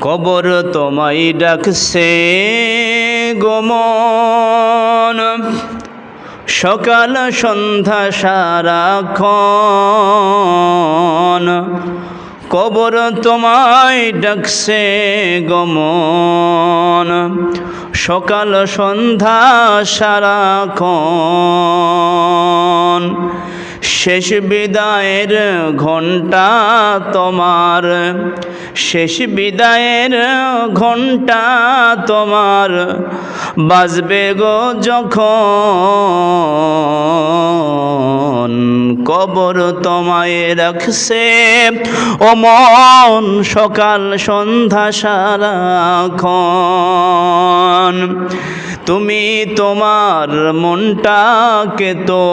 কবর তোমায় ডাকছে গো মন, সকাল সন্ধ্যা সারাক্ষণ। কবর তোমায় ডাকছে গো মন, সকাল সন্ধ্যা সারাক্ষণ। শেষ বিদায়ের ঘণ্টা তোমার, শেষ বিদায়ের ঘণ্টা তোমার বাজবে গো যখন। কবর তোমায় রাখছে ও মন, সকাল সন্ধ্যা সারাক্ষণ। তুমি তোমার মনটাকে তো,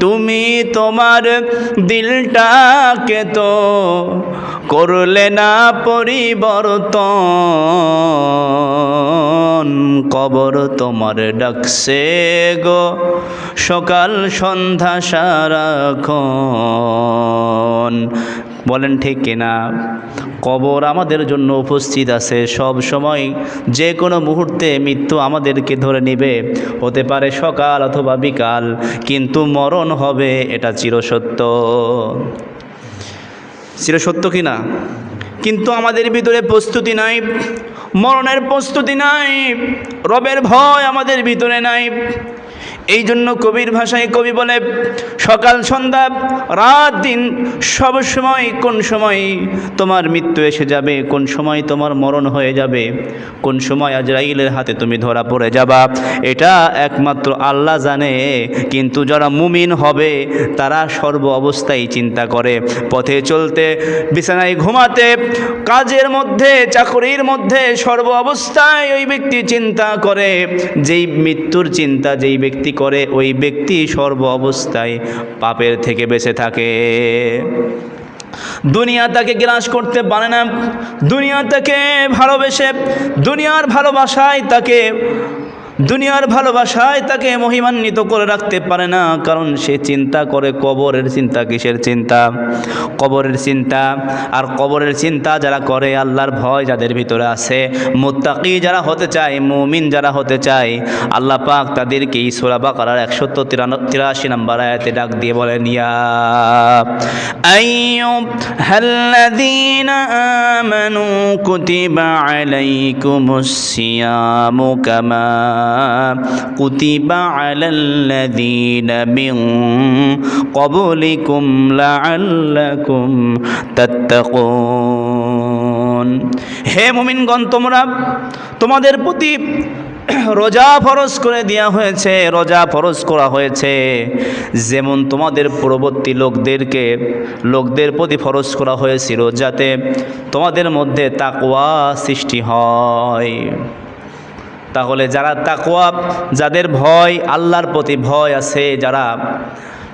তুমি তোমার দিলটাকে তো করলে না পরিবর্তন। কবর তোমার ডাকছে গো সকাল সন্ধ্যা সারাক্ষণ। বলেন ঠিক কিনা? কবর আমাদের জন্য উপস্থিত আছে সব সময়। যে কোনো মুহূর্তে মৃত্যু আমাদেরকে ধরে নেবে, হতে পারে সকাল অথবা বিকাল, কিন্তু মরণ হবে, এটা চিরসত্য। চিরসত্য কি না? কিন্তু আমাদের ভিতরে প্রস্তুতি নাই, মরণের প্রস্তুতি নাই, রবের ভয় আমাদের ভিতরে নাই। এই জন্য কবির ভাষায় কবি বলে, সকাল সন্ধ্যা রাত দিন সব সময় কোন সময় তোমার মৃত্যু এসে যাবে, কোন সময় তোমার মরণ হয়ে যাবে, কোন সময় আজরাইলের হাতে তুমি ধরা পড়ে যাবা, এটা একমাত্র আল্লাহ জানে। কিন্তু যারা মুমিন হবে তারা সর্ব অবস্থায় চিন্তা করে। পথে চলতে, বিছানায় ঘুমাতে, কাজের মধ্যে, চাকরির মধ্যে, সর্ব অবস্থায় ওই ব্যক্তি চিন্তা করে। যেই মৃত্যুর চিন্তা যেই ব্যক্তি করে, ওই ব্যক্তি সর্ব অবস্থায় পাপের থেকে বেঁচে থাকে। দুনিয়া তাকে গ্রাস করতে পারে না, দুনিয়া তাকে ভালোবেসে, দুনিয়ার ভালোবাসায় তাকে মহিমান্বিত করে রাখতে পারে না। কারণ সে চিন্তা করে কবরের চিন্তা। কিসের চিন্তা? কবরের চিন্তা। আর কবরের চিন্তা যারা করে, আল্লাহর ভয় যাদের ভিতরে আছে, মুত্তাকি যারা হতে চায়, মুমিন যারা হতে চায়, আল্লাহ পাক তাদেরকে সূরা বাকারার 183 নম্বর আয়াতে ডাক দিয়ে বলেন, ইয়া আইয়ুহাল্লাযীনা আমানু কুতিবা আলাইকুমুস সিয়ামু কামা কুতিবা আলাল্লাযীনা মিন ক্বাবলিকুম লাআল্লাকুম তাত্তাকুন। হে মুমিনগণ, তোমাদের প্রতি রোজা ফরজ করে দেওয়া হয়েছে, রোজা ফরজ করা হয়েছে, যেমন তোমাদের পূর্ববর্তী লোকদের প্রতি ফরজ করা হয়েছিল, যাতে তোমাদের মধ্যে তাকওয়া সৃষ্টি হয়। তাহলে যারা তাকওয়া, যাদের ভয়, আল্লাহর প্রতি ভয় আছে, যারা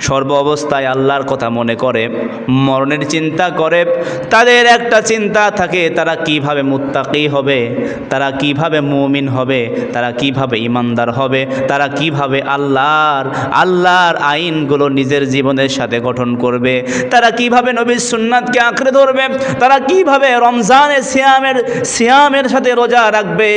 সর্ব অবস্থায় আল্লাহর কথা মনে করে, মরণের চিন্তা করে, তাদের একটা চিন্তা থাকে, তারা কিভাবে মুত্তাকি হবে, তারা কিভাবে মুমিন হবে, তারা কিভাবে ইমানদার হবে, তারা কিভাবে আল্লাহর আইনগুলো নিজের জীবনের সাথে গঠন করবে, তারা কিভাবে নবীর সুন্নাতকে আঁকড়ে ধরবে, তারা কিভাবে রমজানের সিয়ামের সাথে রোজা রাখবে,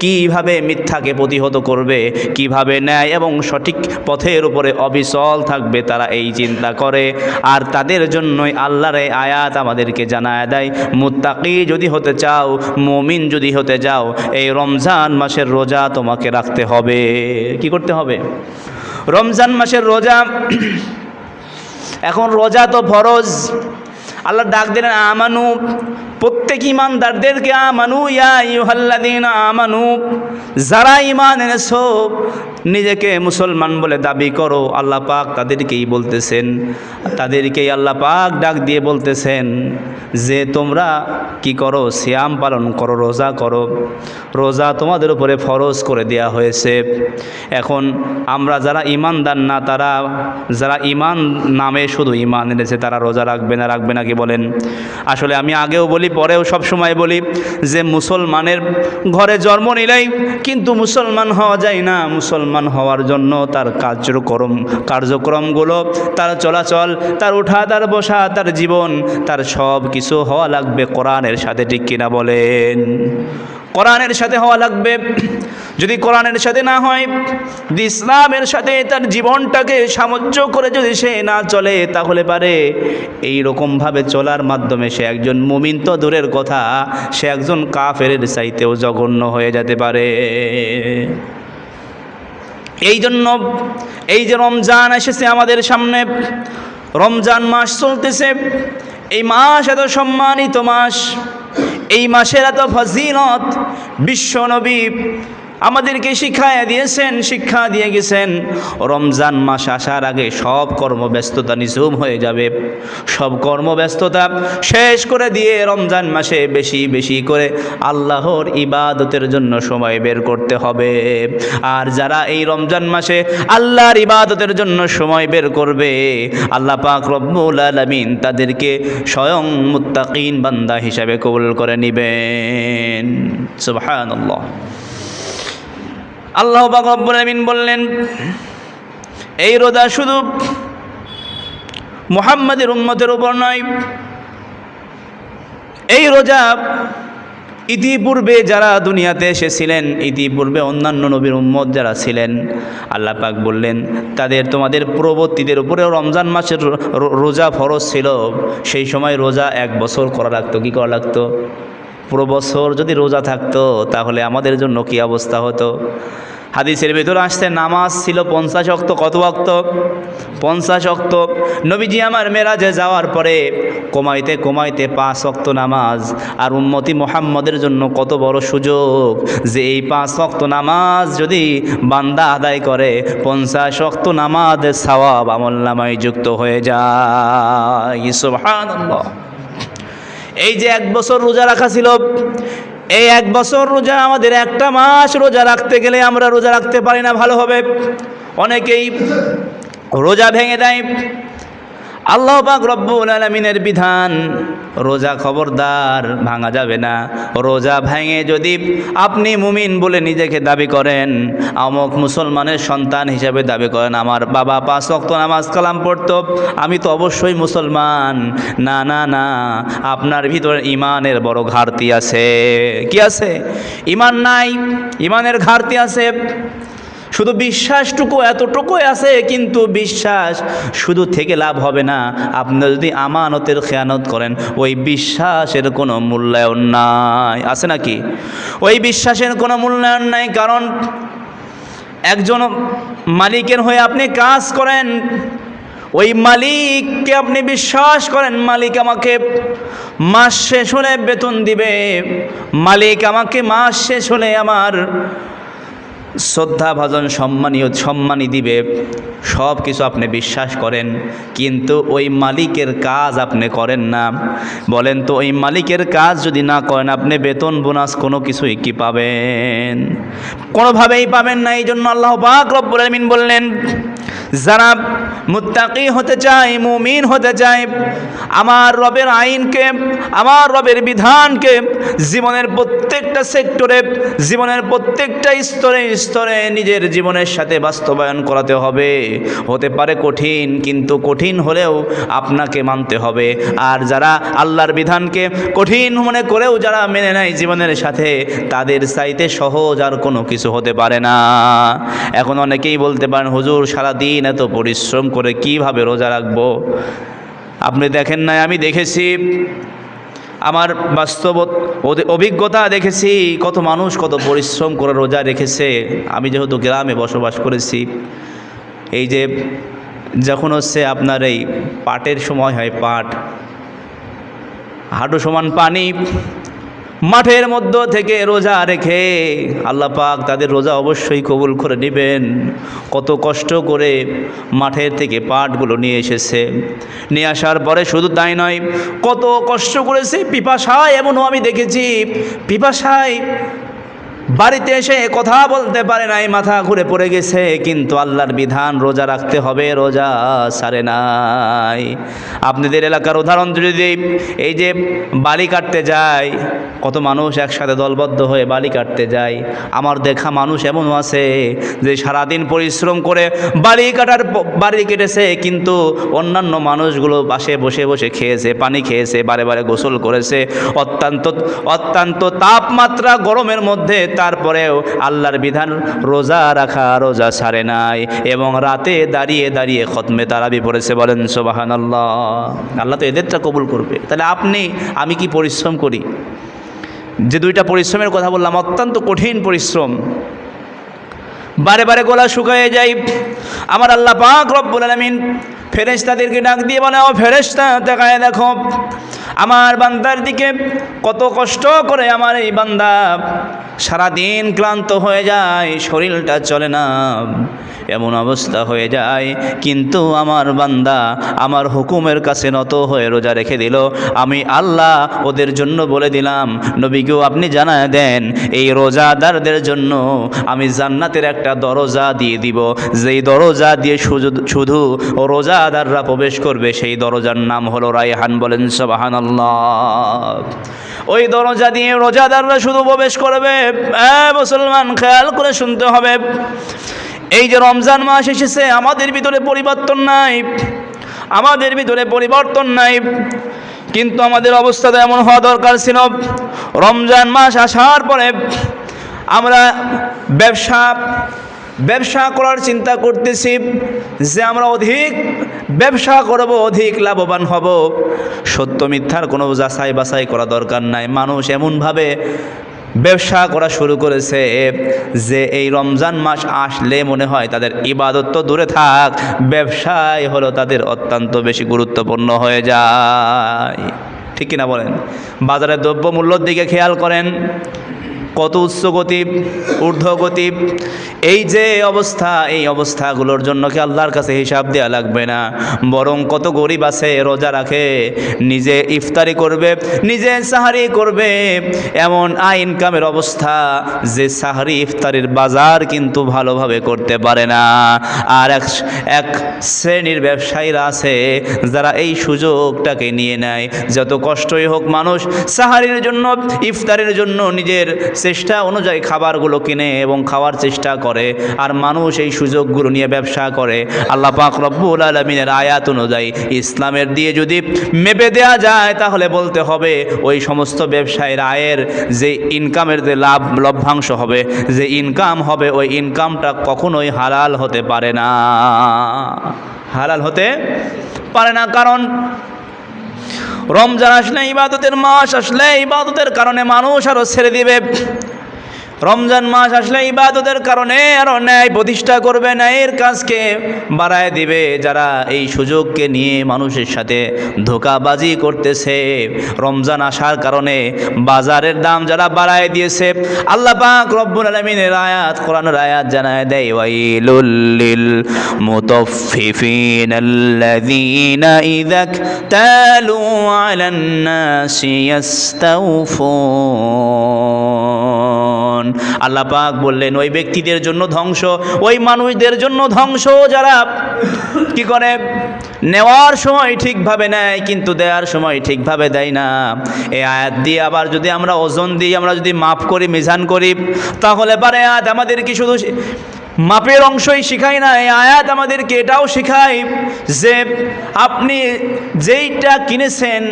কিভাবে মিথ্যাকে প্রতিহত করবে, কিভাবে ন্যায় এবং সঠিক পথের উপরে অবিচল থাকবে, তারা এই চিন্তা করে। আর তাদের জন্যই আল্লাহর এই আয়াত আমাদেরকে জানায় দেয়, মুত্তাকি যদি হতে চাও, মুমিন যদি হতে যাও, এই রমজান মাসের রোজা তোমাকে রাখতে হবে। কি করতে হবে? রমজান মাসের রোজা। এখন রোজা তো ফরজ। আল্লাহ ডাক দিলেন আমানু, প্রত্যেক ইমানদারদেরকে, আমানু ইয়া আইয়ুহাল্লাযীনা আমানু, যারা ঈমান এনেছো, নিজেকে মুসলমান বলে দাবি করো, আল্লাহ পাক তাদেরকেই বলতেছেন, তাদেরকেই আল্লাহ পাক ডাক দিয়ে বলতেছেন যে তোমরা কি করো? সিয়াম পালন করো, রোজা করো। রোজা তোমাদের উপরে ফরজ করে দেয়া হয়েছে। এখন আমরা যারা ইমানদার না, তারা যারা ইমান নামে শুধু ইমান এনেছে, তারা রোজা রাখবে না কি বলেন? আসলে আমি আগেও বলি, পরেও সব সময় বলি যে মুসলমানের ঘরে জন্ম নিলেই কিন্তু মুসলমান হওয়া যায় না। মুসলমান হওয়ার জন্য তার কার্যক্রমগুলো, তার চলাচল, তার ওঠা, তার বসা, তার জীবন, তার সব কিছু হওয়া লাগবে কোরআনের সাথে। ঠিক কিনা বলেন? কোরআনের সাথে হওয়া লাগবে। যদি কোরআনের সাথে না হয়, যদি ইসলামের সাথে তার জীবনটাকে সামঞ্জস্য করে যদি সে না চলে, তাহলে পারে এই রকমভাবে চলার মাধ্যমে সে একজন মুমিন তো দূরের কথা, সে একজন কাফেরের চাইতেও জঘন্য হয়ে যেতে পারে। এই জন্য এই যে রমজান এসেছে আমাদের সামনে, রমজান মাস চলতেছে, এই মাস এত সম্মানিত মাস, এই মাসের এত ফজিলত বিশ্বনবী আমাদেরকে শিক্ষা দিয়ে গেছেন। রমজান মাস আসার আগে সব কর্মব্যস্ততা নিঝুম হয়ে যাবে, সব কর্মব্যস্ততা শেষ করে দিয়ে রমজান মাসে বেশি বেশি করে আল্লাহর ইবাদতের জন্য সময় বের করতে হবে। আর যারা এই রমজান মাসে আল্লাহর ইবাদতের জন্য সময় বের করবে, আল্লাহ পাক রব্বুল আলামিন তাদেরকে স্বয়ং মুত্তাকিন বান্দা হিসাবে কবুল করে নেবেন। সুবহানাল্লাহ। আল্লাহ পাক রব্বুল আলামিন বললেন, এই রোজা শুধু মুহাম্মাদের উম্মতের উপর নয়, এই রোজা ইতিপূর্বে যারা দুনিয়াতে এসেছিলেন, ইতিপূর্বে অন্যান্য নবীর উম্মত যারা ছিলেন, আল্লাহ পাক বললেন তোমাদের পূর্ববর্তীদের উপরেও রমজান মাসের রোজা ফরজ ছিল। সেই সময় রোজা 1 বছর করা লাগতো। কি করা লাগতো? পুরো বছর যদি রোজা থাকতো তাহলে আমাদের জন্য কি অবস্থা হতো? হাদিসের ভিতরে আসছে নামাজ ছিল 50 ওয়াক্ত। কত ওয়াক্ত? 50 ওয়াক্ত। নবীজি আমার মেরাজে যাওয়ার পরে কমাইতে কমাইতে 5 ওয়াক্ত নামাজ। আর উম্মতি মুহাম্মদের জন্য কত বড় সুযোগ যে এই 5 ওয়াক্ত নামাজ যদি বান্দা আদায় করে, 50 ওয়াক্ত নামাজের সওয়াব আমলনামায় যুক্ত হয়ে যায়। সুবহানাল্লাহ। এই যে 1 বছর রোজা রাখা ছিল, এই 1 বছর রোজা আমাদের একটা মাস রোজা রাখতে গেলে আমরা রোজা রাখতে পারি না ভালোভাবে। অনেকেই রোজা ভেঙে দেয়। আল্লাহ পাক রব্বুল আলামিনের বিধান, রোজা খবরদার ভাঙা যাবে না। রোজা ভেঙে যদি আপনি মুমিন বলে নিজেকে দাবি করেন, আমক মুসলমানের সন্তান হিসেবে দাবি করেন, আমার বাবা 5 ওয়াক্ত নামাজ কালাম পড়তো, আমি তো অবশ্যই মুসলমান, না না না, আপনার ভিতরে ইমানের বড় ঘাটতি আছে। কি আছে? ইমান নাই, ইমানের ঘাটতি আছে। শুধু বিশ্বাসটুকু এতটুকুই আছে, কিন্তু বিশ্বাস শুধু থেকে লাভ হবে না। আপনি যদি আমানতের খেয়ানত করেন, ওই বিশ্বাসের কোনো মূল্যায়ন নাই। আছে নাকি? ওই বিশ্বাসের কোনো মূল্যায়ন নাই। কারণ একজন মালিকের হয়ে আপনি কাজ করেন, ওই মালিককে আপনি বিশ্বাস করেন, মালিক আমাকে মাস শেষ হলে বেতন দিবে, মালিক আমাকে মাস শেষ হলে আমার শ্রদ্ধা ভাজন সম্মানী দিবে, সব কিছু আপনি বিশ্বাস করেন, কিন্তু ওই মালিকের কাজ আপনি করেন না। বলেন তো, ওই মালিকের কাজ যদি না করেন, আপনি বেতন বোনাস কোনো কিছুই কি পাবেন? কোনোভাবেই পাবেন না। এই জন্য আল্লাহ পাক রব্বুল আলামিন বললেন, যারা মুত্তাকি হতে চায়, মুমিন হতে চায়, আমার রবের আইনকে, আমার রবের বিধানকে জীবনের প্রত্যেকটা সেক্টরে, জীবনের প্রত্যেকটা স্তরে স্তরে নিজের জীবনের সাথে বাস্তবায়ন করাতে হবে। হতে পারে কঠিন, কিন্তু কঠিন হলেও আপনাকে মানতে হবে। আর যারা আল্লাহর বিধানকে কঠিন মনে করেও যারা মেনে নেয় জীবনের সাথে, তাদের চাইতে সহজ আর কোনো কিছু হতে পারে না। এখন অনেকেই বলতে পারেন, হুজুর সারাদিন এত পরিশ্রম করে কিভাবে রোজা রাখবো? আপনি দেখেন না, আমি দেখেছি, আমার বাস্তব অভিজ্ঞতা দেখেছি, কত মানুষ কত পরিশ্রম করে রোজা রেখেছে। আমি যেহেতু গ্রামে বসবাস করেছি, এই যে যখন হচ্ছে আপনার এই পাটের সময় হয়, পাট হাঁটু সমান পানি, মাঠের মধ্য থেকে রোজা রেখে আল্লাহ পাক তাদের রোজা অবশ্যই কবুল করে নেবেন। কত কষ্ট করে মাঠের থেকে পাটগুলো নিয়ে এসেছে, নিয়ে আসার পরে শুধু তাই নয়, কত কষ্ট করেছে পিপাসায়। এমনও আমি দেখেছি পিপাসায় বাড়িতে এসে কথা বলতে পারে নাই, মাথা ঘুরে পড়ে গেছে, কিন্তু আল্লাহর বিধান রোজা রাখতে হবে, রোজা ছাড়ে নাই। আপনাদের এলাকার উদাহরণ যদি দিই, এই যে বালি কাটতে যায়, কত মানুষ একসাথে দলবদ্ধ হয়ে বালি কাটতে যায়। আমার দেখা মানুষ এমনও আছে যে সারাদিন পরিশ্রম করে বালি কেটেছে, কিন্তু অন্যান্য মানুষগুলো পাশে বসে বসে খেয়েছে, পানি খেয়েছে, বারে বারে গোসল করেছে, অত্যন্ত তাপমাত্রা গরমের মধ্যে, তারপরেও আল্লাহর বিধান রোজা রাখা, রোজা ছাড়ে নাই, এবং রাতে দাঁড়িয়ে দাঁড়িয়ে খতমে তারাবি পড়েছে। বলেন সুবহানাল্লাহ। আল্লাহ তো এদেরটা কবুল করবে। তাহলে আমি কি পরিশ্রম করি? যে দুইটা পরিশ্রমের কথা বললাম, অত্যন্ত কঠিন পরিশ্রম, বারে বারে গলা শুকিয়ে যায়। আমার আল্লাহ পাক রব্বুল আলামিন ফেরেশতাদেরকে ডাক দিয়ে বলে, ও ফেরেশতা, তাকায় দেখো আমার বান্দার দিকে, কত কষ্ট করে আমার এই বান্দা সারাদিন ক্লান্ত হয়ে যায়, শরীরটা চলে না, এমন অবস্থা হয়ে যায়, কিন্তু আমার বান্দা আমার হুকুমের কাছে নত হয়ে রোজা রেখে দিল। আমি আল্লাহ ওদের জন্য বলে দিলাম, নবীকেও আপনি জানায় দেন, এই রোজাদারদের জন্য আমি জান্নাতের একটা দরজা দিয়ে দিব, যেই দরজা দিয়ে শুধু রোজাদাররা প্রবেশ করবে, সেই দরজার নাম হলো রায়হান। বলেন সুবহানাল্লাহ। ওই দরজা দিয়ে রোজাদাররা শুধু প্রবেশ করবে। মুসলমান, খেয়াল করে শুনতে হবে, এই যে রমজান মাস এসেছে, আমাদের ভিতরে পরিবর্তন নাই, আমাদের ভিতরে পরিবর্তন নাই, কিন্তু আমাদের অবস্থা তো এমন হওয়া দরকার ছিল, রমজান মাস আসার পরে আমরা ব্যবসা করার চিন্তা করতেছি, যে আমরা অধিক ব্যবসা করব, অধিক লাভবান হব। সত্য মিথ্যার কোনো যাচাই বাছাই করা দরকার নাই। মানুষ এমনভাবে ব্যবসা করা শুরু করেছে যে এই রমজান মাস আসলে মনে হয় তাদের ইবাদত তো দূরে থাক, ব্যবসায় হলো তাদের অত্যন্ত বেশি গুরুত্বপূর্ণ হয়ে যায়। ঠিক কিনা বলেন? বাজারের দ্রব্যমূল্যর দিকে খেয়াল করেন, কত উচ্চগতি, ঊর্ধ্বগতি। এই যে অবস্থা, এই অবস্থাগুলোর জন্য কি আল্লাহর কাছে হিসাব দেওয়া লাগবে না? বরং কত গরিব আছে, রোজা রাখে, নিজে ইফতারি করবে, নিজে সাহারি করবে, এমন ইনকামের অবস্থা যে সাহারি ইফতারির বাজার কিন্তু ভালোভাবে করতে পারে না। আর এক শ্রেণীর ব্যবসায়ীরা আছে যারা এই সুযোগটাকে নিয়ে নেয়, যত কষ্টই হোক মানুষ সাহারির জন্য, ইফতারের জন্য নিজের চেষ্টা অনুযায়ী খাবারগুলো কিনে এবং খাওয়ার চেষ্টা করে, আর মানুষ এই সুযোগগুলো নিয়ে ব্যবসা করে। আল্লাহ পাক রব্বুল আলামিনের আয়াত অনুযায়ী ইসলামের দিয়ে যদি মেপে দেয়া যায়, তাহলে বলতে হবে ওই সমস্ত ব্যবসায়ীর আয়ের যে ইনকামের যে লভ্যাংশ হবে, যে ইনকাম হবে, ওই ইনকামটা কখনোই হালাল হতে পারে না, হালাল হতে পারে না। কারণ রমজান আসলে, ইবাদতের মাস আসলে, ইবাদতের কারণে মানুষ আরো ছেড়ে দিবে। রমজান মাস আসলে ইবাদতের কারণে আরো ন্যায় প্রতিষ্ঠা করবে, ন্যায়ের কাজকে বাড়ায় দিবে। যারা এই সুযোগকে নিয়ে মানুষের সাথে ধোঁকাবাজি করতেছে, রমজান আসার কারণে বাজারের দাম যারা বাড়ায় দিয়েছে, আল্লাহ পাক রব্বুল আলামিনের আয়াত, কোরআনের আয়াত জানায় দেয়, ওয়াইলুল লিল মুতাফফিফিনাল্লাযীনা ইযা তালু আলান নাসি ইস্তাউফুন। আল্লাহ পাক বললেন, ওই ব্যক্তিদের জন্য ধ্বংস, ওই মানুষদের জন্য ধ্বংস যারা কি করে, নেওয়ার সময় ঠিকভাবে নেয় কিন্তু দেওয়ার সময় ঠিকভাবে দেয় না। এই আয়াত দিয়ে আবার যদি আমরা ওজন দিই, আমরা যদি মাপ করি, মিজান করি, তাহলে পারে আয়াত আমাদের কি শুধু মাপের অংশই শিখায় না, এই আয়াত আমাদেরকে এটাও শিখায় যে আপনি যেইটা কিনেছেন,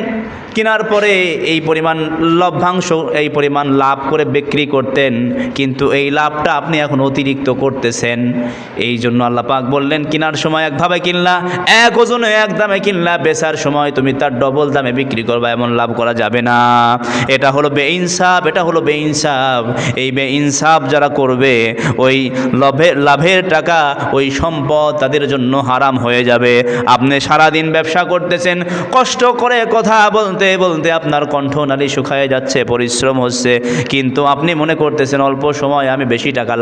কেনার পরে এই পরিমাণ লভ্যাংশ, এই পরিমাণ লাভ করে বিক্রি করতেন, কিন্তু এই লাভটা আপনি এখন অতিরিক্ত করতেছেন। এই জন্য আল্লাহ পাক বললেন, কেনার সময় একভাবে কিনলা, এক ওজনে এক দামে কিনলা, বেচার সময় তুমি তার ডবল দামে বিক্রি করবা, এমন লাভ করা যাবে না। এটা হলো বেইনসাফ, এটা হলো বেইনসাফ। এই বেইনসাফ যারা করবে, ওই লাভের টাকা, ওই সম্পদ তাদের জন্য হারাম হয়ে যাবে। আপনি সারাদিন ব্যবসা করতেছেন, কষ্ট করে কথা বলতে বলতে বলতে আপনার কণ্ঠনালী শুকায় যাচ্ছে, পরিশ্রম হচ্ছে, কিন্তু আপনি মনে করতেছেন অল্প সময় আমি বেশি টাকা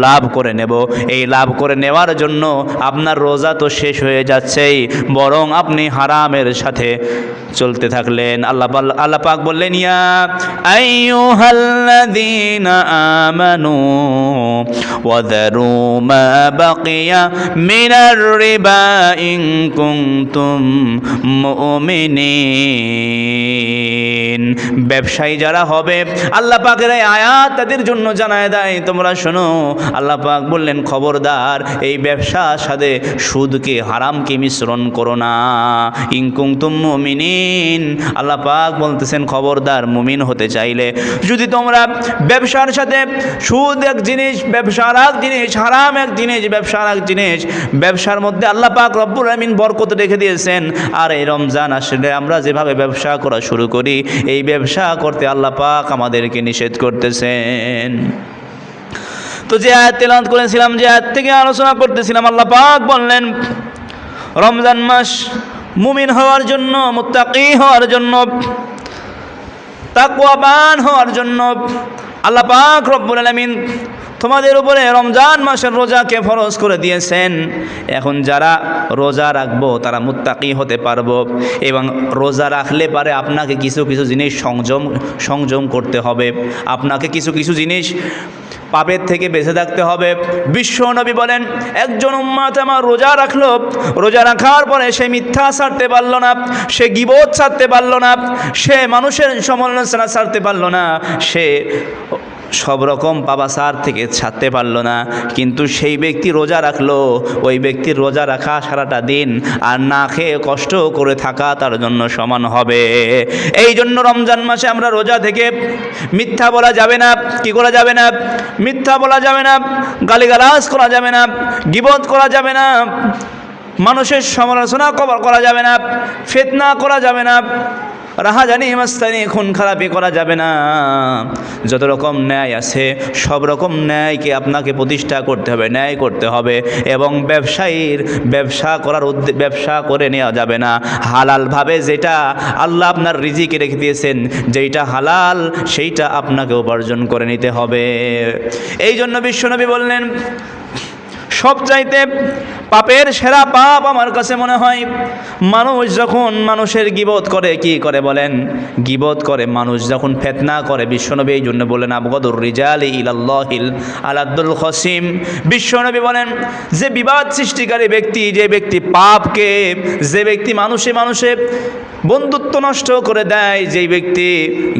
লাভ করে নেব। এই লাভ করে নেওয়ার জন্য আপনার রোজা তো শেষ হয়ে যাচ্ছেই, বরং আপনি হারামের সাথে চলতে থাকলেন। আল্লাহ পাক বললেন, ইয়া আইয়ুহাল্লাযীনা আমানু ওয়াযারু মা বাকিয়া মিনার রিবা ইন কুনতুম মুমিনিন। ব্যবসায়ী যারা হবে, আল্লাহ পাকের এই আয়াত তাদের জন্য জানায় দেয়, তোমরা শোনো, আল্লাহ পাক বললেন খবরদার এই ব্যবসার সাথে সুদকে হারামকে মিশ্রণ করো না। ইন কুনতুম মুমিনিন, আল্লাহ পাক বলতেছেন খবরদার মুমিন হতে চাইলে যদি তোমরা ব্যবসার সাথে সুদ এক জিনিস, ব্যবসার এক জিনিস, হারাম এক জিনিস, ব্যবসার এক জিনিস, ব্যবসার মধ্যে আল্লাহ পাক রব্বুল আমিন বরকত রেখে দিয়েছেন। আর এই রমজান আসলে আমরা যেভাবে ব্যবসা করা শুরু করি, এই ব্যবসা করতে আল্লাহ পাক আমাদেরকে নিষেধ করতেছেন। তো যে আয়াত তেলাওয়াত করেছিলাম, যে আয়াত থেকে আলোচনা করতেছিলাম, আল্লাহ পাক বললেন রমজান মাস মুমিন হওয়ার জন্য, মুত্তাকি হওয়ার জন্য, তাকওয়াবান হওয়ার জন্য আল্লাহ পাক রব্বুল আলামিন তোমাদের উপরে রমজান মাসের রোজাকে ফরজ করে দিয়েছেন। এখন যারা রোজা রাখবো তারা মুত্তাকি হতে পারবো, এবং রোজা রাখলে পারে আপনাকে কিছু কিছু জিনিস সংযম করতে হবে, আপনাকে কিছু কিছু জিনিস পাপের থেকে বেঁচে থাকতে হবে। বিশ্ব নবী বলেন, একজন উম্মত আমার রোজা রাখলো, রোজা রাখার পরে সে মিথ্যা ছাড়তে পারলো না, সে গীবত ছাড়তে পারলো না, সে মানুষের সমালোচনা ছাড়তে পারলো না, সে সব রকম পাপাচার থেকে ছাড়তে পারলো না, কিন্তু সেই ব্যক্তি রোজা রাখলো, ওই ব্যক্তির রোজা রাখা সারাটা দিন আর না খেয়ে কষ্ট করে থাকা তার জন্য সমান হবে। এই জন্য রমজান মাসে আমরা রোজা থেকে মিথ্যা বলা যাবে না। কি করা যাবে না? মিথ্যা বলা যাবে না, গালিগালাজ করা যাবে না, গীবত করা যাবে না, মানুষের সমালোচনা করা যাবে না, ফিতনা করা যাবে না, রাহাজানি মাস্তানি খুন খারাপি করা যাবে না। যত রকম ন্যায় আছে সব রকম ন্যায়কে আপনাকে প্রতিষ্ঠা করতে হবে, ন্যায় করতে হবে। এবং ব্যবসায়ীর ব্যবসা করে নেওয়া যাবে না। হালালভাবে যেটা আল্লাহ আপনার রিজিকে রেখে দিয়েছেন, যেইটা হালাল সেইটা আপনাকে উপার্জন করে নিতে হবে। এই জন্য বিশ্বনবী বললেন, সবচাইতে পাপের সেরা পাপ আমার কাছে মনে হয় মানুষ যখন মানুষের গীবত করে। কি করে বলেন? গীবত করে, মানুষ যখন ফিতনা করে। বিশ্বনবী এই জন্য বলেন, আবগাদুর রিজালি ইলাল্লাহিল আলাদ্দুল খসিম। বিশ্বনবী বলেন, যে বিবাদ সৃষ্টিকারী ব্যক্তি, যে ব্যক্তি পাপকে, যে ব্যক্তি মানুষে বন্ধুত্ব নষ্ট করে দেয়, যেই ব্যক্তি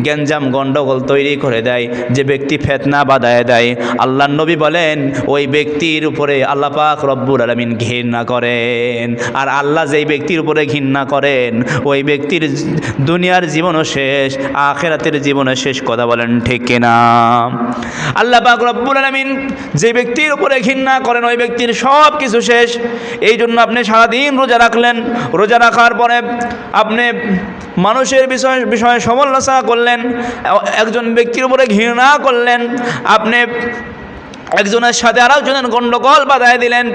গ্যাঞ্জাম গন্ডগোল তৈরি করে দেয়, যে ব্যক্তি ফিতনা বাধায় দেয়, আল্লাহর নবী বলেন ওই ব্যক্তির উপরে আল্লাহ পাক রব্বুল আলামিন ঘৃণা করেন। আর আল্লাহ যেই ব্যক্তির উপরে ঘৃণা করেন, ওই ব্যক্তির দুনিয়ার জীবনও শেষ, আখিরাতের জীবনও শেষ। কথা বলেন ঠিক কিনা? আল্লাহ পাক রব্বুল আলামিন যে ব্যক্তির উপরে ঘৃণা করেন, ওই ব্যক্তির সব কিছু শেষ। এই জন্য আপনি সারাদিন রোজা রাখলেন, রোজা রাখার পরে আপনি মানুষের বিষয়ে সমালোচনা করলেন, একজন ব্যক্তির উপরে ঘৃণা করলেন, আপনি একজনের সাথে আর একজনের গণ্ডগোল বাধায় দিলেন।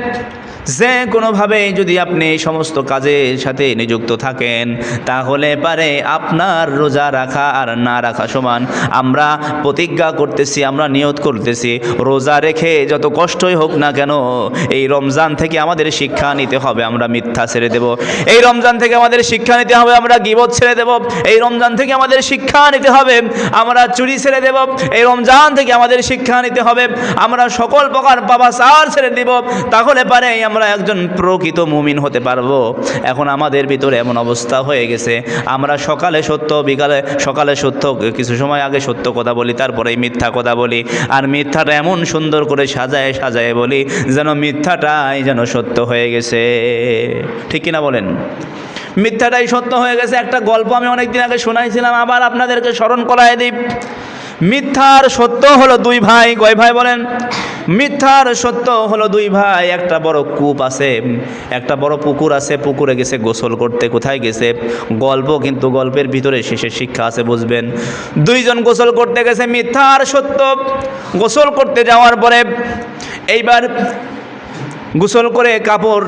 যে কোনোভাবে যদি আপনি এই সমস্ত কাজের সাথে নিযুক্ত থাকেন, তাহলে পারে আপনার রোজা রাখা আর না রাখা সমান। আমরা প্রতিজ্ঞা করতেছি, আমরা নিয়ত করতেছি, রোজা রেখে যত কষ্টই হোক না কেন, এই রমজান থেকে আমাদের শিক্ষা নিতে হবে, আমরা মিথ্যা ছেড়ে দেব। এই রমজান থেকে আমাদের শিক্ষা নিতে হবে, আমরা গীবত ছেড়ে দেব। এই রমজান থেকে আমাদের শিক্ষা নিতে হবে, আমরা চুরি ছেড়ে দেব। এই রমজান থেকে আমাদের শিক্ষা নিতে হবে, আমরা সকল প্রকার পাপাচার ছেড়ে দেব। তাহলে পারে আমরা একজন প্রকৃত মুমিন হতে পারবো। এখন আমাদের ভিতরে এমন অবস্থা হয়ে গেছে, আমরা সকালে সত্য, সকালে সত্য, কিছু সময় আগে সত্য কথা বলি, তারপরে মিথ্যা কথা বলি। আর মিথ্যাটা এমন সুন্দর করে সাজায় বলি যেন মিথ্যাটাই যেন সত্য হয়ে গেছে। ঠিক কিনা বলেন? মিথ্যাটাই সত্য হয়ে গেছে। একটা গল্প আমি অনেকদিন আগে শোনাইছিলাম, আবার আপনাদেরকে স্মরণ করায় দিই। মিথ্যার সত্য হলো দুই ভাই। কয় ভাই বলেন? মিথ্যার সত্য হলো দুই ভাই। একটা বড় কূপ আছে, একটা বড় পুকুর আছে, পুকুরে গেছে গোসল করতে। কোথায় গেছে? গল্প, কিন্তু গল্পের ভিতরে শেষের শিক্ষা আছে, বুঝবেন। দুইজন গোসল করতে গেছে, মিথ্যা আর সত্য। গোসল করতে যাওয়ার পরে এইবার গোসল করে কাপড়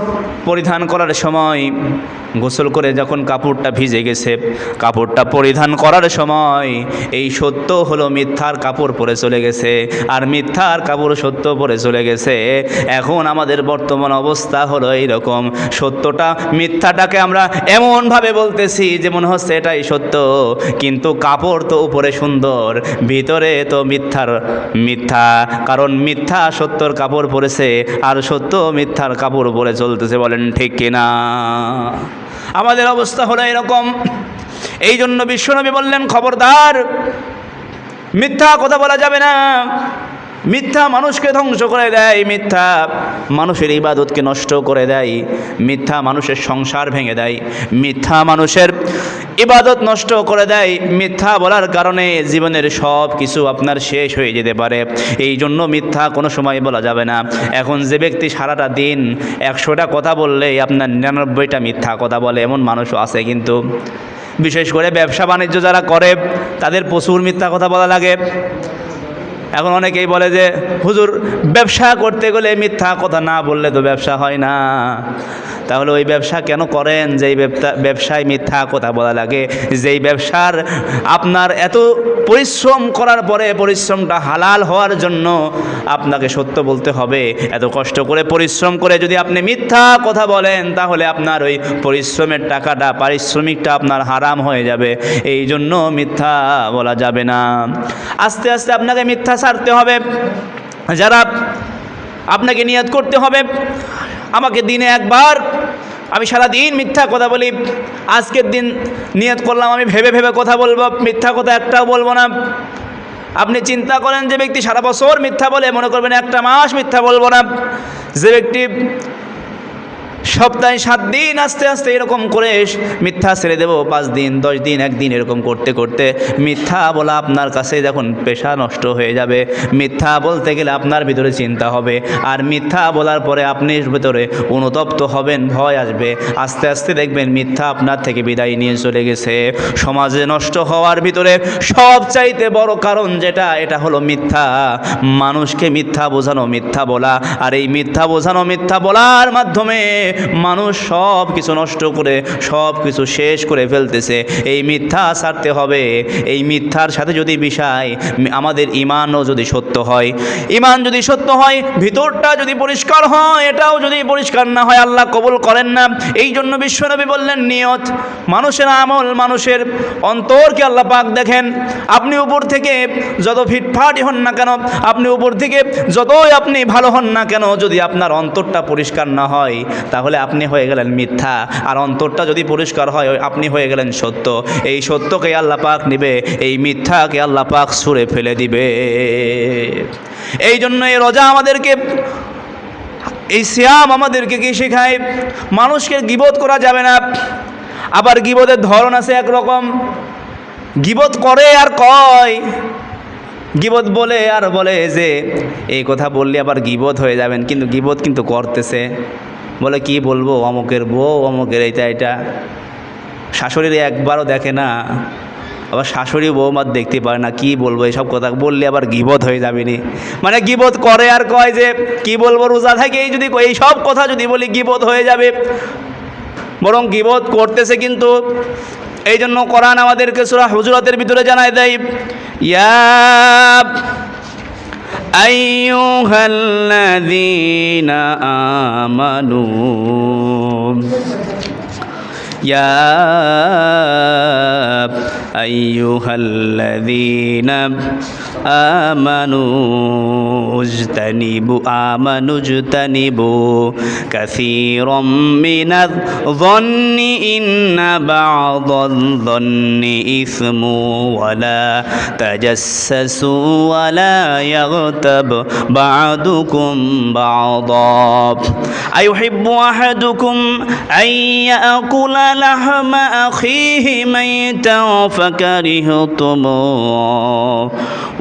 পরিধান করার সময়, গোসল করে যখন কাপড়টা ভিজে গেছে, কাপড়টা পরিধান করার সময় এই সত্য হলো মিথ্যার কাপড় পরে চলে গেছে, আর মিথ্যার কাপড় সত্য পরে চলে গেছে। এখন আমাদের বর্তমান অবস্থা হলো এইরকম, সত্যটা মিথ্যাটাকে আমরা এমনভাবে বলতেছি যে মনে হচ্ছে এটাই সত্য, কিন্তু কাপড় তো উপরে সুন্দর, ভিতরে তো মিথ্যা। কারণ মিথ্যা সত্যর কাপড় পরেছে, আর সত্য মিথ্যার কাপড় পরে চলতেছে। বলেন ঠিক কিনা? আমাদের অবস্থা হলো এরকম। এই জন্য বিশ্বনবী বললেন, খবরদার, মিথ্যা কথা বলা যাবে না। মিথ্যা মানুষকে ধ্বংস করে দেয়, মিথ্যা মানুষের ইবাদতকে নষ্ট করে দেয়, মিথ্যা মানুষের সংসার ভেঙে দেয়, মিথ্যা মানুষের ইবাদত নষ্ট করে দেয়। মিথ্যা বলার কারণে জীবনের সব কিছু আপনার শেষ হয়ে যেতে পারে। এই জন্য মিথ্যা কোনো সময় বলা যাবে না। এখন যে ব্যক্তি সারাটা দিন 100টা কথা বললেই আপনার 99টা মিথ্যা কথা বলে, এমন মানুষও আছে। কিন্তু বিশেষ করে ব্যবসা বাণিজ্য যারা করে তাদের প্রচুর মিথ্যা কথা বলা লাগে। এখন অনেকেই বলে যে হুজুর, ব্যবসা করতে গেলে মিথ্যা কথা না বললে তো ব্যবসা হয় না। তাহলে ওই ব্যবসা কেন করেন যেই ব্যবসায় মিথ্যা কথা বলা লাগে? যেই ব্যবসার আপনার এত পরিশ্রম করার পরে পরিশ্রমটা হালাল হওয়ার জন্য আপনাকে সত্য বলতে হবে। এত কষ্ট করে পরিশ্রম করে যদি আপনি মিথ্যা কথা বলেন, তাহলে আপনার ওই পরিশ্রমের টাকাটা, পারিশ্রমিকটা আপনার হারাম হয়ে যাবে। এই জন্য মিথ্যা বলা যাবে না। আস্তে আস্তে আপনাকে মিথ্যা ছাড়তে হবে। যারা আপনাকে নিয়ত করতে হবে, আমাকে দিনে একবার, আমি সারাদিন মিথ্যা কথা বলি, আজকের দিন নিয়ত করলাম আমি ভেবে ভেবে কথা বলবো, মিথ্যা কথা একটাও বলবো না। আপনি চিন্তা করেন, যে ব্যক্তি সারা বছর মিথ্যা বলে, মনে করবেন একটা মাস মিথ্যা বলবো না। যে ব্যক্তি সপ্তাহে 7 দিন আস্তে আস্তে এরকম করে মিথ্যা ছেড়ে দেবো, 5 দিন 10 দিন 1 দিন এরকম করতে করতে মিথ্যা বলা আপনার কাছে যখন পেশা নষ্ট হয়ে যাবে। মিথ্যা বলতে গেলে আপনার ভিতরে চিন্তা হবে, আর মিথ্যা বলার পরে আপনি ভিতরে অনুতপ্ত হবেন, ভয় আসবে। আস্তে আস্তে দেখবেন মিথ্যা আপনার থেকে বিদায় নিয়ে চলে গেছে। সমাজে নষ্ট হওয়ার ভিতরে সবচাইতে বড় কারণ যেটা, এটা হলো মিথ্যা। মানুষকে মিথ্যা বোঝানো, মিথ্যা বলা। আর এই মিথ্যা বোঝানো, মিথ্যা বলার মাধ্যমে মানুষ সব কিছু নষ্ট করে, সব কিছু শেষ করে ফেলতেছে। এই মিথ্যা ছাড়তে হবে। এই মিথ্যার সাথে যদি বিষয় আমাদের ঈমানও যদি সত্য হয়, ঈমান যদি সত্য হয়, ভিতরটা যদি পরিষ্কার হয়, এটাও যদি পরিষ্কার না হয়, আল্লাহ কবুল করেন না। এই জন্য বিশ্বনবী বললেন, নিয়ত মানুষের আমল, মানুষের অন্তরকে আল্লাহ পাক দেখেন। আপনি উপর থেকে যত ফিটফাটই হন না কেন, আপনি উপর থেকে যতই আপনি ভালো হন না কেন, যদি আপনার অন্তরটা পরিষ্কার না হয়, তাহলে আপনি হয়ে গেলেন মিথ্যা। আর অন্তরটা যদি পরিষ্কার হয়, আপনি হয়ে গেলেন সত্য। এই সত্যকে আল্লাহ পাক নিবে, এই মিথ্যাকে আল্লাহ পাক ছুঁড়ে ফেলে দিবে। এই জন্য এই রোজা আমাদেরকে, এই সিয়াম আমাদেরকে কি শেখায়? মানুষকে গীবত করা যাবে না। আবার গীবতের ধরন আছে একরকম, গীবত করে আর কয়, গীবত বলে আর বলে যে এই কথা বললে আবার গীবত হয়ে যাবেন, কিন্তু গীবত কিন্তু করতেছে। বলে কি বলবো, অমুকের বউ, অমুকের এটা। শাশুড়ির একবারও দেখে না, আবার শাশুড়ি বৌমার দেখতে পারে না। কি বলবো, এইসব কথা বললে আবার গীবত হয়ে যাবেনি। মানে গীবত করে আর কয় যে কি বলবো, রোজা থাকে এই যদি এই সব কথা যদি বলি গীবত হয়ে যাবে, বরং গীবত করতেছে। কিন্তু এই জন্য কোরআন আমাদেরকে সূরা হুজুরাতের ভিতরে জানায় দেয়, ইয়া আইয়ুহাল্লাযীনা আমানু, ইয়া আইয়ুহাল্লাযীনা আমানু ইজতানিবু কাসীরাম মিনায-যন্নি ইন্না বা'দায-যন্নি ইসমু ওয়া লা তাজাসসাসু ওয়া লা ইয়াগতাব বা'দুকুম বা'দা আইয়ুহিব্বু আহাদুকুম আন ইয়াকুলা লাহমা আখিহি মাইতান ফাকারিহতুমুহু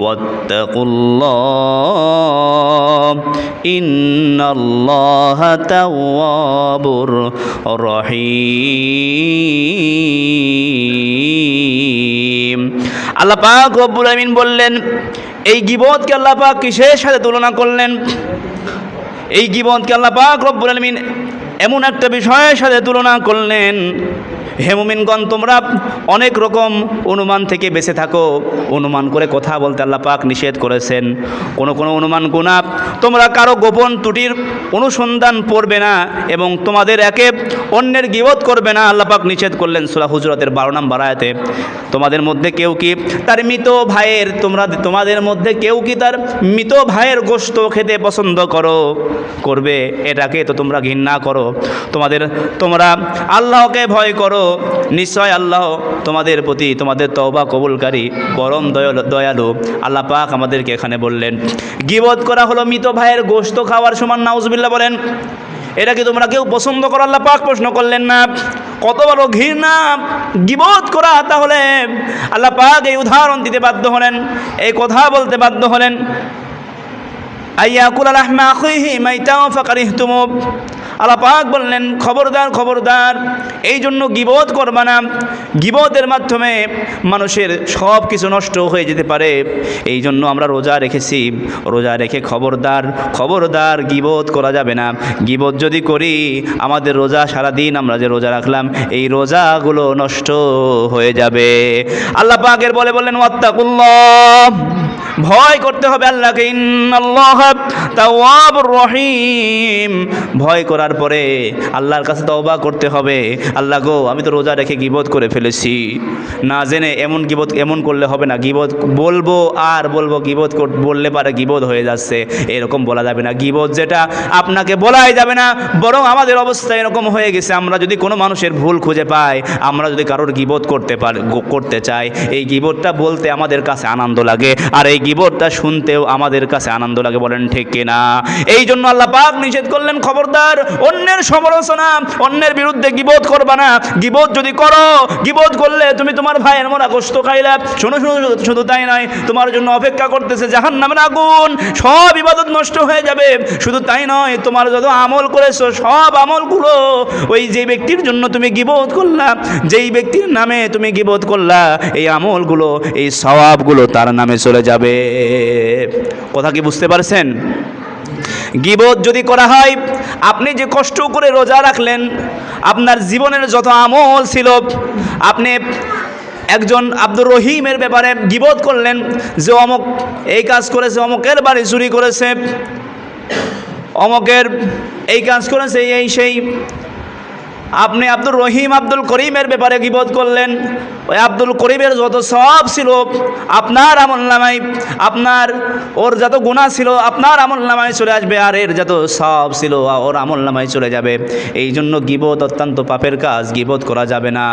ওয়াত্তাকুল্লাহ ইন্নাল্লাহা তাওয়াবুর রহিম। আল্লাহ পাক রব্বুল আমিন বললেন, এই গীবতকে আল্লাহ পাক কিসের সাথে তুলনা করলেন? এই গীবতকে আল্লাহ পাক রব্বুল আলামিন এমন একটা বিষয়ের সাথে তুলনা করলেন, হে মুমিনগণ তোমরা অনেক রকম অনুমান থেকে বেঁচে থাকো। অনুমান করে কথা বলতে আল্লাহ পাক নিষেধ করেছেন। কোনো অনুমান গুনাহ, তোমরা কারো গোপন ত্রুটির অনুসন্ধান পড়বে না এবং তোমাদের একে অন্যের গীবত করবে না, আল্লাহ পাক নিষেধ করলেন সূরা হুজুরাতের 12 নম্বর আয়াতে। তোমাদের মধ্যে কেউ কি তার মৃত ভাইয়ের তোমাদের মধ্যে কেউ কি তার মৃত ভাইয়ের গোশত খেতে পছন্দ করবে, এটাকে তো তোমরা ঘৃণা করো। তোমরা আল্লাহকে ভয় করো, নিশ্চয় আল্লাহ তোমাদের প্রতি তোমাদের তওবা কবুলকারী পরম দয়ালু। আল্লাহ পাক আমাদেরকে এখানে বললেন গীবত করা হলো মৃত ভাইয়ের গোশত খাওয়ার সমান। নাউজুবিল্লাহ বলেন, এটা কি তোমরা কেউ পছন্দ করো? আল্লাহ পাক প্রশ্ন করলেন না? কত বড় ঘৃণা গীবত করা! তাহলে আল্লাহ পাক এই উদাহরণ দিতে বাধ্য হলেন, এই কথা বলতে বাধ্য হলেন, আইয়াকুল লাহমা আখিহি মাইতাও ফাকারিহতুমু। আল্লাহ পাক বললেন খবরদার, এই জন্য গীবত করবা না। গীবতের মাধ্যমে মানুষের সব কিছু নষ্ট হয়ে যেতে পারে। এই জন্য আমরা রোজা রেখেছি, রোজা রেখে খবরদার গীবত করা যাবে না। গীবত যদি করি আমাদের রোজা, সারাদিন আমরা যে রোজা রাখলাম এই রোজাগুলো নষ্ট হয়ে যাবে। আল্লাহ পাকের বললেন ওয়াত্তাকুল্লাহ, ভয় করতে হবে আল্লাহকে। ইন্নাল্লাহ তাওয়াবুর রহিম, ভয় করার পরে আল্লাহর কাছে তওবা করতে হবে। আল্লাহ গো, আমি তো রোজা রেখে গীবত করে ফেলেছি, না জেনে এমন করলে হবে না। গীবত বলবো গীবত বললে পারে গীবত হয়ে যাচ্ছে, এরকম বলা যাবে না। গীবত যেটা আপনাকে বলাই যাবে না, বরং আমাদের অবস্থা এরকম হয়ে গেছে, আমরা যদি কোনো মানুষের ভুল খুঁজে পাই, আমরা যদি কারোর গীবত করতে চাই, এই গীবতটা বলতে আমাদের কাছে আনন্দ লাগে, আর এই গীবতটা শুনতেও আমাদের কাছে আনন্দ লাগে। বলেন ঠিক কিনা? এই জন্য আল্লাহ পাক নিষেধ করলেন খবরদার অন্যের সমালোচনা, অন্যের বিরুদ্ধে গীবত করবা না। গীবত যদি করো, গীবত করলে তুমি তোমার ভাইয়ের মরা গোশত খাইলা। শুধু তাই নয়, তোমার জন্য অপেক্ষা করতেছে জাহান্নামের আগুন, সব ইবাদত নষ্ট হয়ে যাবে। শুধু তাই নয়, তোমার যত আমল করেছো সব আমলগুলো ওই যে ব্যক্তির জন্য তুমি গীবত করলা, যেই ব্যক্তির নামে তুমি গীবত করলা, এই আমলগুলো, এই সওয়াবগুলো তার নামে চলে যাবে। কথা কি বুঝতে পারছেন? গীবত যদি করা হয়, আপনি যে কষ্ট করে রোজা রাখলেন, আপনার জীবনের যত আমল ছিল, আপনি একজন আব্দুর রহিমের ব্যাপারে গীবত করলেন যে অমুক এই কাজ করেছে, অমুকের বাড়ি চুরি করেছে, অমুকের এই কাজ করেছে, এই সেই। আপনি আব্দুর রহিম আব্দুল করিমের ব্যাপারে গীবত করলেন, ওই আব্দুল করিমের যত সওয়াব ছিল আপনার আমলনামায়, ওর যত গুনাহ ছিল আপনার আমলনামায় চলে আসবে, আর এর যত সওয়াব ছিল ওর আমলনামায় চলে যাবে। এই জন্য গীবত অত্যন্ত পাপের কাজ, গীবত করা যাবে না।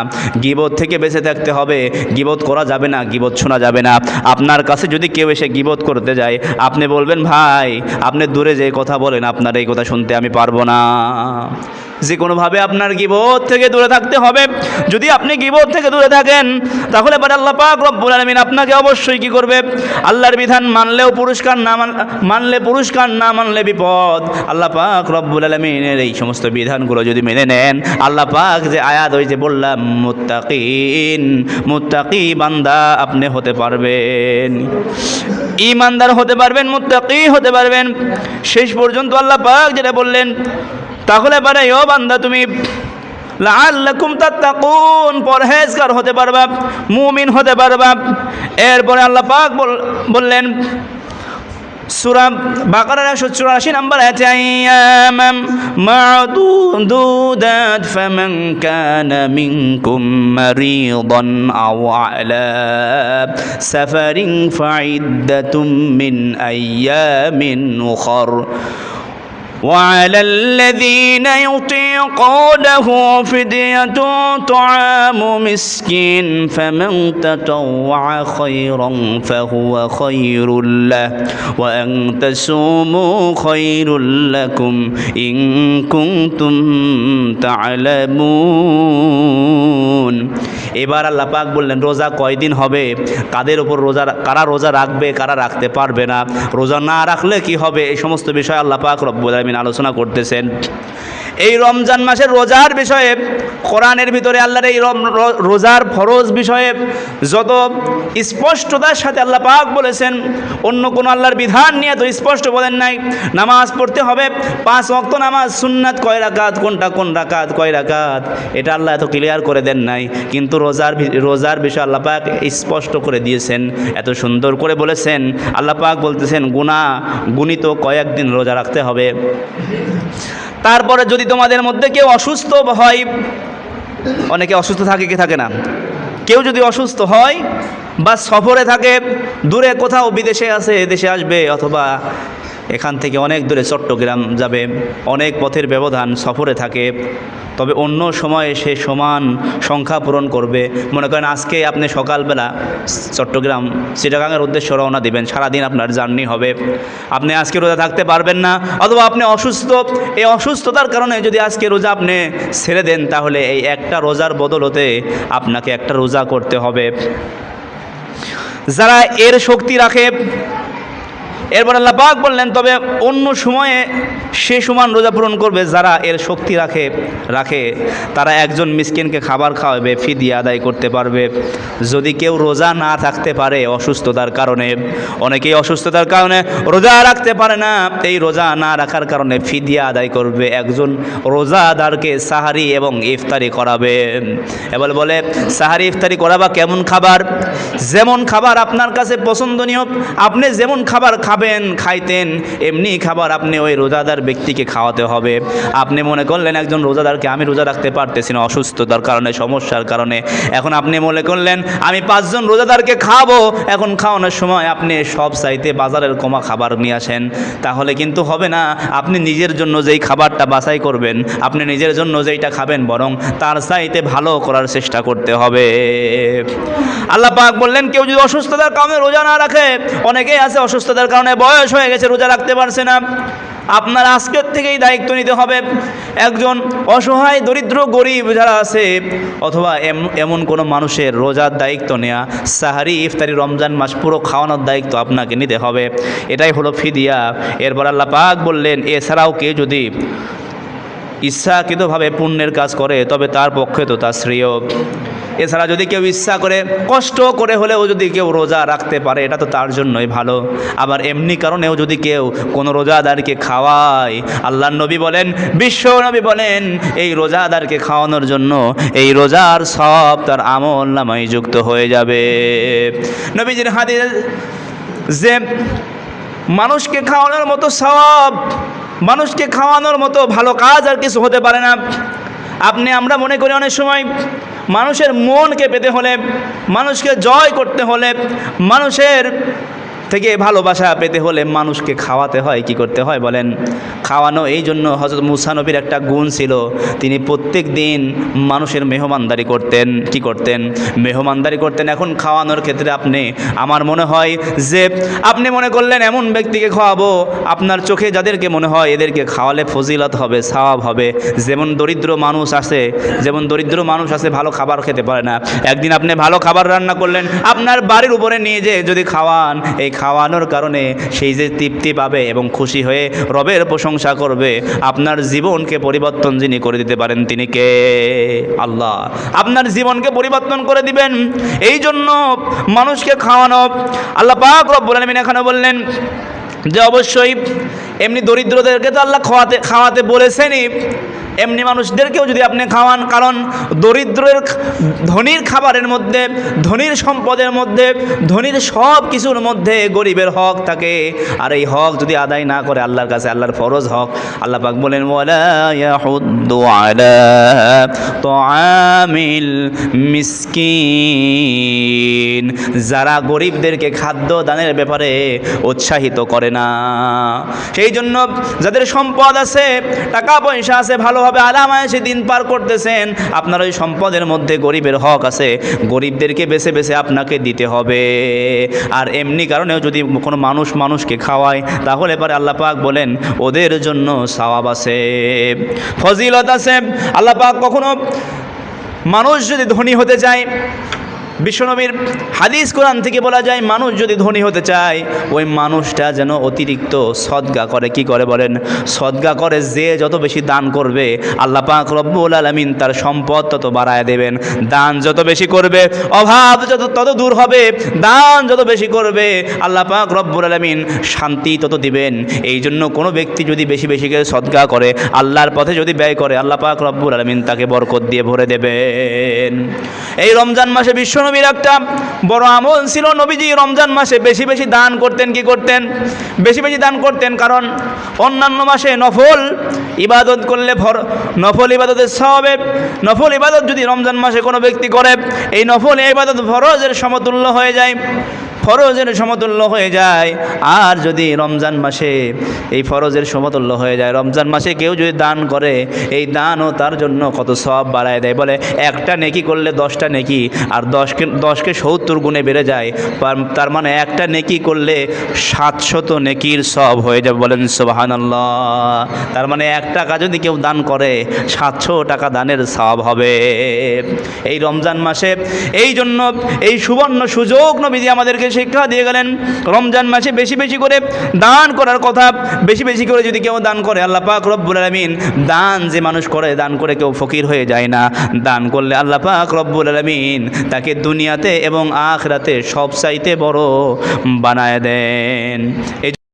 গীবত থেকে বেঁচে থাকতে হবে, গীবত করা যাবে না, গীবত শোনা যাবে না। আপনার কাছে যদি কেউ এসে গীবত করতে যায়, আপনি বলবেন ভাই আপনি দূরে যে কথা বলেন, আপনার এই কথা শুনতে আমি পারবো না। যে কোনোভাবে আপনার গীবত থেকে দূরে থাকতে হবে। যদি আপনি গীবত থেকে দূরে থাকেন, তাহলে পরে আল্লাহ পাক রব্বুল আলামিন আপনাকে অবশ্যই কি করবে? আল্লাহর বিধান মানলেও পুরস্কার, না মানলে পুরস্কার, না মানলে বিপদ। আল্লাহ পাক রব্বুল আলামিনের এই সমস্ত বিধানগুলো যদি মেনে নেন, আল্লাহ পাক যে আয়াত ওই যে বললাম, মুত্তাকি বান্দা আপনি হতে পারবেন, ঈমানদার হতে পারবেন, মুত্তাকি হতে পারবেন। শেষ পর্যন্ত আল্লাহ পাক যেটা বললেন, তাহলে পারে ও বান্দা তুমি লাআল্লাকুম তাত্তাকুন, পরহেজগার হতে পারবা, মুমিন হতে পারবা। এরপরে আল্লাহ পাক বললেন সূরা বাকারার 184 নম্বর আয়াতে, আইয়ামাম মা'দুদাত ফামান কানা মিনকুম মারিদান আও আলা সাফারিন ফাইদ্দাতুম মিন আইয়ামিন উখর وعلى الذين يطيقونه فدية طعام مسكين فمن تطوع خيرا فهو خير له وأن تصوموا خير لكم إن كنتم تعلمون। এবার আল্লাহ পাক বললেন রোজা কয়দিন হবে, কাদের উপর রোজা, কারা রোজা রাখবে, কারা রাখতে পারবে না, রোজা না রাখলে কি হবে, এই সমস্ত বিষয় আল্লাহ পাক রব্বুল আলামিন আলোচনা করতেছেন। এই রমজান মাসের রোজার বিষয়ে কোরআনের ভিতরে আল্লাহর এই রোজার ফরজ বিষয়ে যত স্পষ্টতার সাথে আল্লাহ পাক বলেছেন, অন্য কোনো আল্লাহর বিধান নিয়ে তো স্পষ্ট বলেন নাই। নামাজ পড়তে হবে 5 ওয়াক্ত নামাজ, সুন্নাত কয় রাকাত, কোনটা কোন রাকাত কয় রাকাত, এটা আল্লাহ এত ক্লিয়ার করে দেন নাই। কিন্তু রোজার বিষয়ে আল্লাহ পাক স্পষ্ট করে দিয়েছেন, এত সুন্দর করে বলেছেন। আল্লাহ পাক বলতেছেন গুণিত কয়েকদিন রোজা রাখতে হবে। তারপরে যদি তোমাদের মধ্যে কেউ অসুস্থ হয়, অনেকে অসুস্থ থাকে কি থাকে না, কেউ যদি অসুস্থ হয় বা সফরে থাকে, দূরে কোথাও বিদেশে আছে, দেশে আসবে, অথবা এখান থেকে অনেক দূরে চট্টগ্রাম যাবে, অনেক পথের ব্যবধান, সফরে থাকে, তবে অন্য সময়ে সে সমান সংখ্যা পূরণ করবে। মনে করেন আজকে আপনি সকালবেলা চট্টগ্রাম চিটাগাংয়ের উদ্দেশ্যে রওনা দিবেন, সারাদিন আপনার জার্নি হবে, আপনি আজকে রোজা থাকতে পারবেন না, অথবা আপনি অসুস্থ, এই অসুস্থতার কারণে যদি আজকে রোজা আপনি ছেড়ে দেন, তাহলে এই একটা রোজার বদলতে আপনাকে একটা রোজা করতে হবে। যারা এর শক্তি রাখে, এরপর আল্লাহ পাক বললেন তবে অন্য সময়ে সে সমান রোজা পূরণ করবে যারা এর শক্তি রাখে তারা একজন মিসকিনকে খাবার খাওয়াবে, ফিদিয়া আদায় করতে পারবে। যদি কেউ রোজা না থাকতে পারে অসুস্থতার কারণে, অনেকেই অসুস্থতার কারণে রোজা রাখতে পারে না, এই রোজা না রাখার কারণে ফিদিয়া আদায় করবে, একজন রোজাদারকে সাহারি এবং ইফতারি করাবে। এবার বলে সাহারি ইফতারি করাবা কেমন খাবার? যেমন খাবার আপনার কাছে পছন্দনীয়, আপনি যেমন খাবার খাইতেন এমনি খাবার আপনি ওই রোজাদার ব্যক্তিকে খাওয়াতে হবে। আপনি মনে করলেন একজন রোজাদারকে আমি রোজা রাখতে পারতেছি না অসুস্থতার কারণে, সমস্যার কারণে, এখন আপনি মনে করলেন আমি 5 জন রোজাদারকে খাওয়াবো, এখন খাওয়ানোর সময় আপনি সব চাইতে বাজারের কমা খাবার নিয়ে আসেন, তাহলে কিন্তু হবে না। আপনি নিজের জন্য যেই খাবারটা বাছাই করবেন, আপনি নিজের জন্য যেইটা খাবেন, বরং তার চাইতে ভালো করার চেষ্টা করতে হবে। আল্লাহ পাক বললেন কেউ যদি অসুস্থতার কারণে রোজা না রাখে, অনেকেই আছে অসুস্থতার কারণে বয়স হয়ে গেছে রোজা রাখতে পারছে না, আপনার আজকের থেকেই দায়িত্ব নিতে হবে। একজন অসহায় দরিদ্র গরিব যারা আছে, অথবা এমন কোনো মানুষের রোজার দায়িত্ব নেওয়া, সাহারি ইফতারি রমজান মাস পুরো খাওয়ানোর দায়িত্ব আপনাকে নিতে হবে, এটাই হলো ফিদিয়া। এরপর আল্লাহ পাক বললেন এছাড়াও কেউ যদি ইচ্ছাকৃতভাবে পুণ্যের কাজ করে তবে তার পক্ষে তো তা শ্রেয়। এছাড়া যদি কেউ ইচ্ছা করে কষ্ট করে হলেও যদি কেউ রোজা রাখতে পারে এটা তো তার জন্যই ভালো। আবার এমনি কারণেও যদি কেউ কোনো রোজাদারকে খাওয়ায়, আল্লাহর নবী বলেন, বিশ্ব নবী বলেন, এই রোজাদারকে খাওয়ানোর জন্য এই রোজার সব তার আমল নামায় যুক্ত হয়ে যাবে। নবীজির হাদিস যে মানুষকে খাওয়ানোর মতো সওয়াব, মানুষকে খাওয়ানোর মতো ভালো কাজ আর কিছু হতে পারে না। আমরা মনে করি অনেক সময় মানুষের মনকে পেতে হলে, মানুষকে জয় করতে হলে, মানুষের থেকে ভালোবাসা পেতে হলে মানুষকে খাওয়াতে হয়। কি করতে হয় বলেন? খাওয়ানো। এই জন্য হযরত মুসা নবীর একটা গুণ ছিল, তিনি প্রত্যেক দিন মানুষের মেহমানদারি করতেন। কি করতেন? মেহমানদারি করতেন। এখন খাওয়ানোর ক্ষেত্রে আমার মনে হয় যে আপনি মনে করলেন এমন ব্যক্তিকে খাওয়াবো, আপনার চোখে যাদেরকে মনে হয় এদেরকে খাওয়ালে ফজিলত হবে, সওয়াব হবে। যেমন দরিদ্র মানুষ আছে ভালো খাবার খেতে পারে না, একদিন আপনি ভালো খাবার রান্না করলেন, আপনার বাড়ির উপরে নিয়ে যেয়ে যদি খাওয়ান, এই খাওয়ানোর কারণে সেই যে তৃপ্তি পাবে এবং খুশি হয়ে রবের প্রশংসা করবে, আপনার জীবনকে পরিবর্তন যিনি করে দিতে পারেন তিনি কে? আল্লাহ। আপনার জীবনকে পরিবর্তন করে দিবেন। এই জন্য মানুষকে খাওয়ানো, আল্লাহ পাক রব্বুল আলামিন এখানে বললেন যে অবশ্যই এমনি দরিদ্রদেরকে তো আল্লাহ খাওয়াতে বলেছেনই, এমনি মানুষদেরকেও যদি আপনি খাওয়ান, কারণ ধনীর খাবারের মধ্যে, ধনীর সম্পদের মধ্যে, ধনীর সব কিছুর মধ্যে গরিবের হক থাকে। আর এই হক যদি আদায় না করে আল্লাহর কাছে, আল্লাহর ফরজ হক, আল্লাহ পাক বলেন ওয়ালা ইয়াহুদ্দু আলা তুআমিল মিসকিন, যারা গরিবদেরকে খাদ্য দানের ব্যাপারে উৎসাহিত করে না। সেই জন্য যাদের সম্পদ আছে, টাকা পয়সা আছে, ভালোভাবে আরামায়েশে দিন পার করতেছেন, আপনার ওই সম্পদের মধ্যে গরিবের হক আছে, গরিবদেরকে বেছে বেছে আপনাকে দিতে হবে। আর এমনি কারণেও যদি কোনো মানুষকে খাওয়ায়, তাহলে পরে আল্লাহ পাক বলেন ওদের জন্য সওয়াব আছে, ফজিলত আছে। আল্লাহ পাক কখনো মানুষ যদি ধনী হতে চায়, বিশ্বনবীর হাদিস কোরআন থেকে বলা যায়, মানুষ যদি ধনী হতে চায় ওই মানুষটা যেন অতিরিক্ত সদকা করে। কি করে বলেন? সদকা করে। যে যত বেশি দান করবে আল্লাহ পাক রব্বুল আলামিন তার সম্পদ তত বাড়ায় দেবেন। দান যত বেশি করবে অভাব তত দূর হবে। দান যত বেশি করবে আল্লাহ পাক রব্বুল আলামিন শান্তি তত দিবেন। এই জন্য কোনো ব্যক্তি যদি বেশি বেশি করে সদকা করে, আল্লাহর পথে যদি ব্যয় করে, আল্লাহ পাক রব্বুল আলামিন তাকে বরকত দিয়ে ভরে দেবেন। এই রমজান মাসে বিশ্বনবীর একটা বড় আমল ছিল, নবীজি রমজান মাসে বেশি বেশি দান করতেন। কি করতেন? বেশি বেশি দান করতেন। কারণ অন্যান্য মাসে নফল ইবাদত করলে নফল ইবাদতের সওয়াবে, নফল ইবাদত যদি রমজান মাসে কোনো ব্যক্তি করে, এই নফল ইবাদত ফরজের সমতুল্য হয়ে যায়, ফরজের সমতুল্য হয়ে যায়। আর যদি রমজান মাসে এই ফরজের সমতুল্য হয়ে যায়, রমজান মাসে কেউ যদি দান করে, এই দানও তার জন্য কত সওয়াব বাড়ায় দেয়। বলে একটা নেকি করলে 10টা নেকি, আর 10কে 70 গুণে বেড়ে যায়। তার মানে একটা নেকি করলে 700 নেকির সওয়াব হয়ে যাবে। বলেন সুবহানাল্লাহ। তার মানে 1 টাকা যদি কেউ দান করে 700 টাকা দানের সওয়াব হবে এই রমজান মাসে। এই জন্য এই সুবর্ণ সুযোগ নবীজি আমাদেরকে শিক্ষা দিয়ে গেলেন, রমজান মাসে বেশি বেশি করে দান করার কথা। বেশি বেশি করে যদি কেউ দান করে, আল্লাহ পাক রব্বুল আলামিন, দান যে মানুষ করে, দান করে কেউ ফকির হয়ে যায় না। দান করলে আল্লাহ পাক রব্বুল আলামিন তাকে দুনিয়াতে এবং আখিরাতে সবচাইতে বড় বানায় দেন।